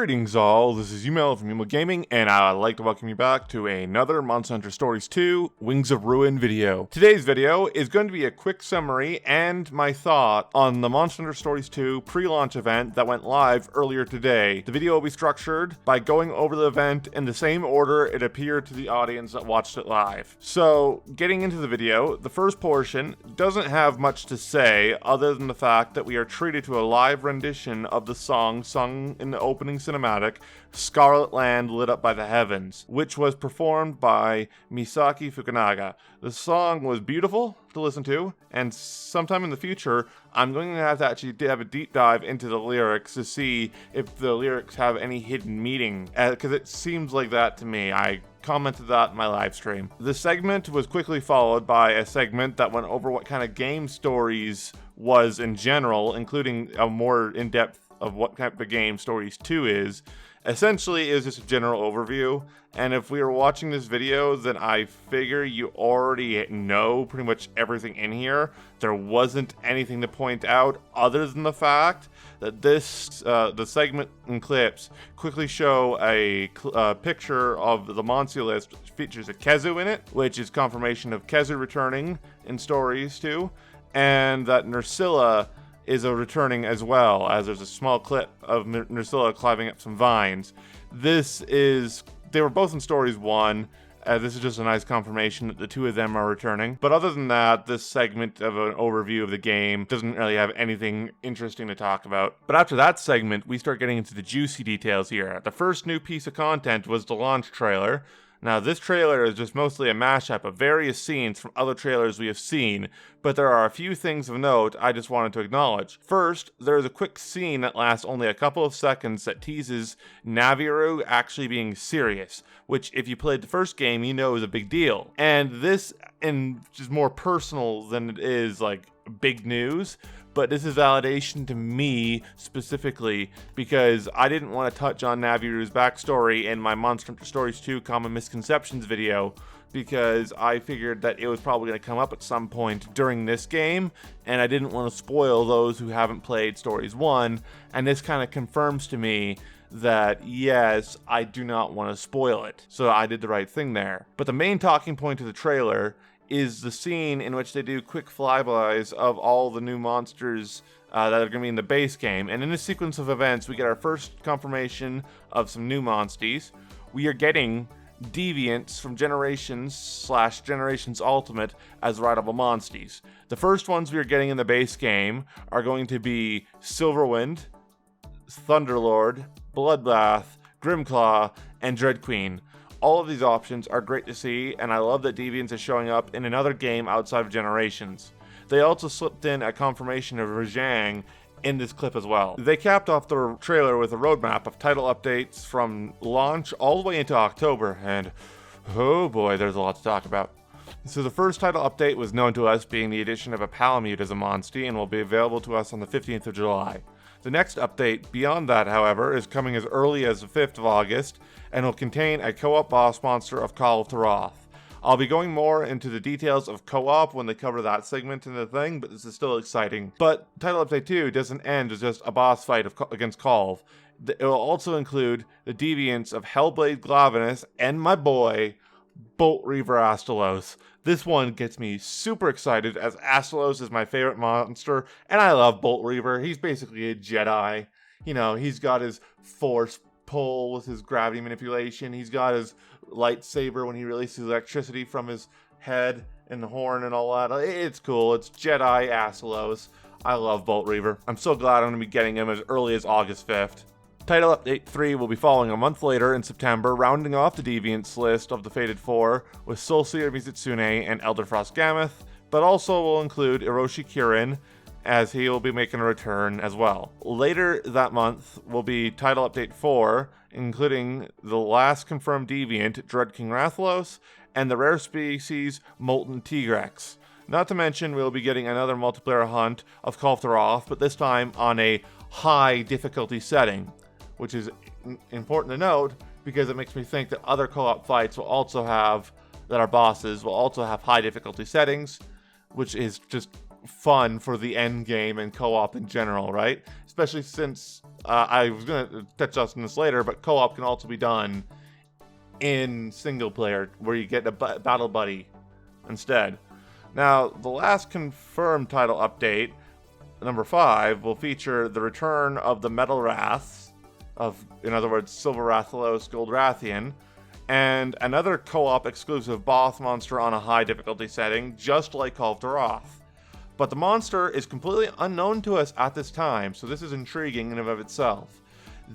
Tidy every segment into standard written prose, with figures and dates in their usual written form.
Greetings all, this is Umel from UmelGaming, and I'd like to welcome you back to another Monster Hunter Stories 2 Wings of Ruin video. Today's video is going to be a quick summary and my thought on the Monster Hunter Stories 2 pre-launch event that went live earlier today. The video will be structured by going over the event in the same order it appeared to the audience that watched it live. So, getting into the video, the first portion doesn't have much to say other than the fact that we are treated to a live rendition of the song sung in the opening cinematic, Scarlet Land Lit Up by the Heavens, which was performed by Misaki Fukunaga. The song was beautiful to listen to, and sometime in the future, I'm going to have actually have a deep dive into the lyrics to see if the lyrics have any hidden meaning, because it seems like that to me. I commented that in my live stream. The segment was quickly followed by a segment that went over what kind of game Stories was in general, including a more in-depth of what type of game Stories 2 is. Essentially, it was just a general overview, and if we were watching this video, then I figure you already know pretty much everything in here. There wasn't anything to point out other than the fact that the segment and clips quickly show a picture of the Monster list, which features a Khezu in it, which is confirmation of Khezu returning in Stories 2, and that Nerscylla is returning as well, as there's a small clip of Nerscylla climbing up some vines. They were both in Stories 1. This is just a nice confirmation that the two of them are returning. But other than that, this segment of an overview of the game doesn't really have anything interesting to talk about. But after that segment, we start getting into the juicy details here. The first new piece of content was the launch trailer. Now, this trailer is just mostly a mashup of various scenes from other trailers we have seen, but there are a few things of note I just wanted to acknowledge. First, there is a quick scene that lasts only a couple of seconds that teases Naviru actually being serious, which if you played the first game, you know is a big deal. And this is more personal than it is like big news, but this is validation to me specifically because I didn't want to touch on Naviru's backstory in my Monster Hunter Stories 2 Common Misconceptions video because I figured that it was probably going to come up at some point during this game, and I didn't want to spoil those who haven't played Stories 1, and this kind of confirms to me that yes, I do not want to spoil it. So I did the right thing there. But the main talking point of the trailer is the scene in which they do quick flybys of all the new monsters that are going to be in the base game. And in this sequence of events, we get our first confirmation of some new monsties. We are getting deviants from Generations/Generations Ultimate as rideable monsties. The first ones we are getting in the base game are going to be Silverwind, Thunderlord, Bloodbath, Grimclaw, and Dread Queen. All of these options are great to see, and I love that Deviants is showing up in another game outside of Generations. They also slipped in a confirmation of Rajang in this clip as well. They capped off the trailer with a roadmap of title updates from launch all the way into October, and oh boy, there's a lot to talk about. So the first title update was known to us being the addition of a Palamute as a Monstie and will be available to us on the 15th of July. The next update beyond that, however, is coming as early as the 5th of August and will contain a co-op boss monster of Call of Taroth. I'll be going more into the details of co-op when they cover that segment in the thing, but this is still exciting. But Title Update 2 doesn't end as just a boss fight against Kolv. It will also include the deviants of Hellblade Glavenus and my boy, Bolt Reaver Astalos. This one gets me super excited as Astalos is my favorite monster, and I love Bolt Reaver. He's basically a Jedi. You know, he's got his force pull with his gravity manipulation. He's got his lightsaber when he releases electricity from his head and the horn and all that. It's cool. It's Jedi Astalos. I love Bolt Reaver. I'm so glad I'm going to be getting him as early as August 5th. Title Update 3 will be following a month later in September, rounding off the Deviants list of the Fated Four with Soulseer Mizitsune and Elderfrost Gammoth, but also will include Hiroshi Kirin, as he will be making a return as well. Later that month will be Title Update 4, including the last confirmed Deviant, Dread King Rathalos, and the rare species Molten Tigrex. Not to mention, we'll be getting another multiplayer hunt of Call of Taroth, but this time on a high difficulty setting, which is important to note because it makes me think that other co-op fights will also have, that our bosses will also have high difficulty settings, which is just fun for the end game and co-op in general, right? Especially since I was going to touch on this later, but co-op can also be done in single player, where you get a battle buddy instead. Now, the last confirmed title update, number 5, will feature the return of the Metal Wraths, in other words, Silver Rathalos, Gold Rathian, and another co-op exclusive boss monster on a high difficulty setting, just like Call of Darath. But the monster is completely unknown to us at this time, so this is intriguing in and of itself.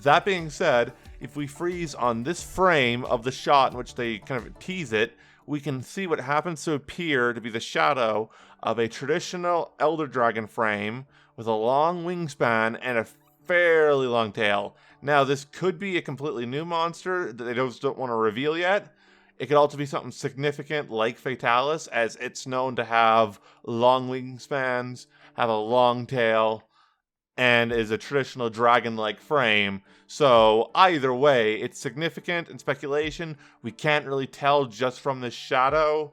That being said, if we freeze on this frame of the shot in which they kind of tease it, we can see what happens to appear to be the shadow of a traditional Elder Dragon frame with a long wingspan and a fairly long tail. Now, this could be a completely new monster that they just don't want to reveal yet. It could also be something significant like Fatalis, as it's known to have long wingspans, have a long tail, and is a traditional dragon-like frame. So either way, it's significant in speculation. We can't really tell just from this shadow.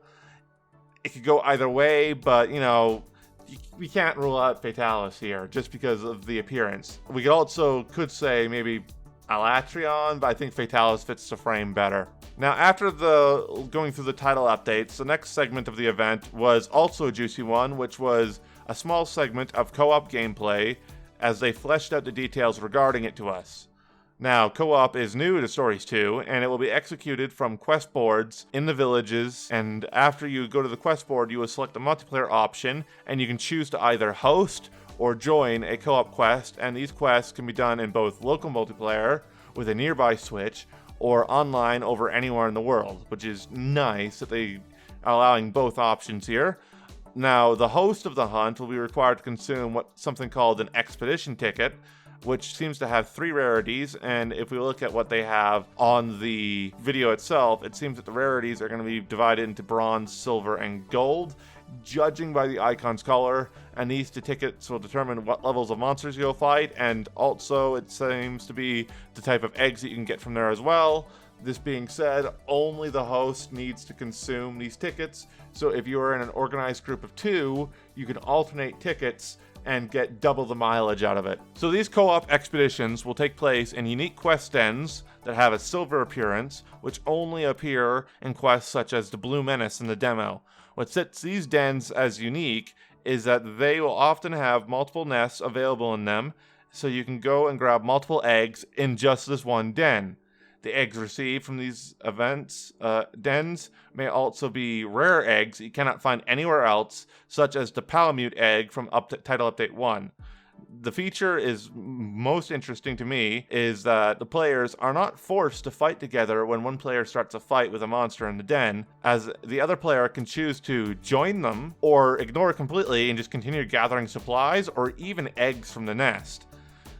It could go either way, but, you know, we can't rule out Fatalis here just because of the appearance. We could say maybe Alatrion, but I think Fatalis fits the frame better. Now, after going through the title updates, the next segment of the event was also a juicy one, which was a small segment of co-op gameplay as they fleshed out the details regarding it to us. Now, co-op is new to Stories 2, and it will be executed from quest boards in the villages, and after you go to the quest board, you will select the multiplayer option, and you can choose to either host or join a co-op quest, and these quests can be done in both local multiplayer with a nearby switch, or online over anywhere in the world, which is nice that they are allowing both options here. Now, the host of the hunt will be required to consume something called an expedition ticket, which seems to have 3 rarities, and if we look at what they have on the video itself, it seems that the rarities are going to be divided into bronze, silver, and gold, judging by the icon's color, and these 2 tickets will determine what levels of monsters you'll fight, and also it seems to be the type of eggs that you can get from there as well. This being said, only the host needs to consume these tickets, so if you are in an organized group of 2, you can alternate tickets and get double the mileage out of it. So these co-op expeditions will take place in unique quest dens that have a silver appearance, which only appear in quests such as the Blue Menace in the demo. What sets these dens as unique is that they will often have multiple nests available in them, so you can go and grab multiple eggs in just this one den. The eggs received from these dens may also be rare eggs that you cannot find anywhere else, such as the Palamute egg from Title Update 1. The feature is most interesting to me is that the players are not forced to fight together when one player starts a fight with a monster in the den, as the other player can choose to join them or ignore it completely and just continue gathering supplies or even eggs from the nest.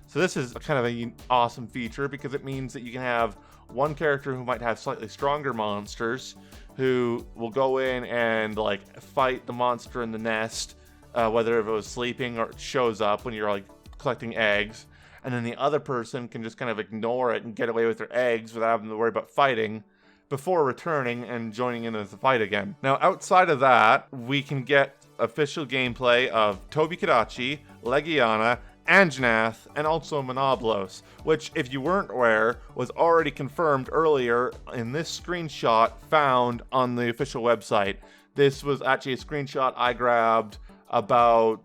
So this is kind of an awesome feature because it means that you can have one character who might have slightly stronger monsters who will go in and fight the monster in the nest, whether if it was sleeping or it shows up when you're collecting eggs, and then the other person can just kind of ignore it and get away with their eggs without having to worry about fighting before returning and joining in the fight again. Now, outside of that, we can get official gameplay of Tobi Kadachi, Legiana, Anjanath, and also Monoblos, which, if you weren't aware, was already confirmed earlier in this screenshot found on the official website. This was actually a screenshot I grabbed about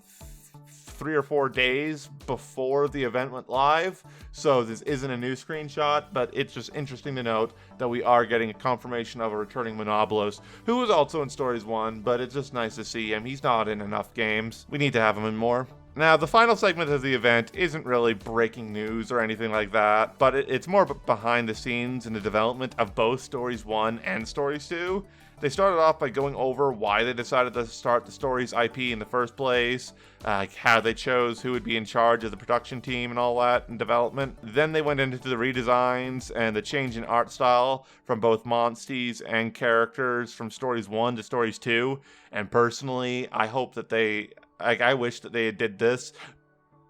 3 or 4 days before the event went live, so this isn't a new screenshot, but it's just interesting to note that we are getting a confirmation of a returning Monoblos, who was also in Stories 1, but it's just nice to see him. He's not in enough games. We need to have him in more. Now, the final segment of the event isn't really breaking news or anything like that, but it's more behind the scenes in the development of both Stories 1 and Stories 2. They started off by going over why they decided to start the Stories IP in the first place, how they chose who would be in charge of the production team and all that in development. Then they went into the redesigns and the change in art style from both monsties and characters from Stories 1 to Stories 2. And personally, I hope that I wish that they did this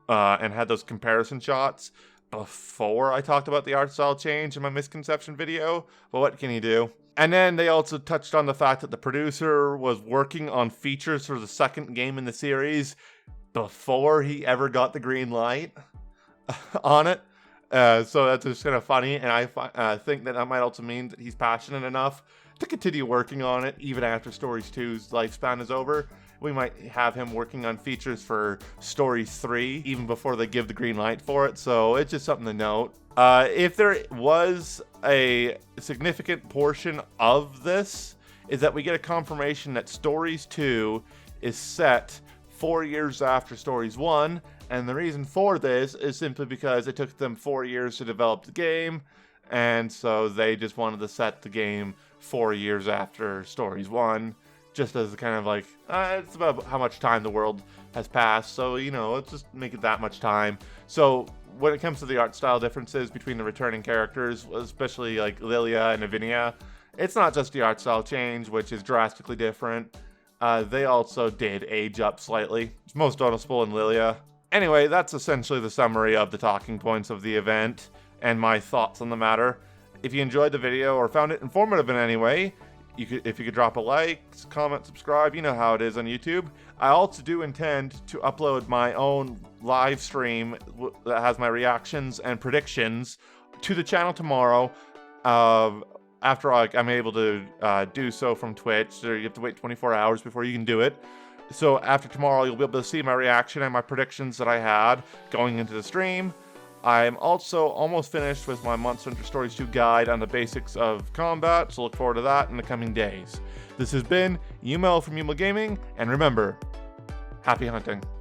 and had those comparison shots before I talked about the art style change in my misconception video, but what can you do? And then they also touched on the fact that the producer was working on features for the second game in the series before he ever got the green light on it. So that's just kind of funny, and I think that might also mean that he's passionate enough to continue working on it even after Stories 2's lifespan is over. We might have him working on features for Story 3 even before they give the green light for it, so it's just something to note. If there was a significant portion of this, is that we get a confirmation that Stories 2 is set 4 years after Stories 1, and the reason for this is simply because it took them 4 years to develop the game, and so they just wanted to set the game 4 years after Stories 1, just as kind of like, it's about how much time the world has passed, so, you know, let's just make it that much time. So when it comes to the art style differences between the returning characters, especially like Lilia and Avinia, it's not just the art style change, which is drastically different. They also did age up slightly. It's most noticeable in Lilia. Anyway, that's essentially the summary of the talking points of the event and my thoughts on the matter. If you enjoyed the video or found it informative in any way, if you could drop a like, comment, subscribe, you know how it is on YouTube. I also do intend to upload my own live stream that has my reactions and predictions to the channel tomorrow. After I'm able to do so from Twitch, so you have to wait 24 hours before you can do it. So after tomorrow, you'll be able to see my reaction and my predictions that I had going into the stream. I'm also almost finished with my Monster Hunter Stories 2 guide on the basics of combat, so look forward to that in the coming days. This has been Umel from UmelGaming, and remember, happy hunting.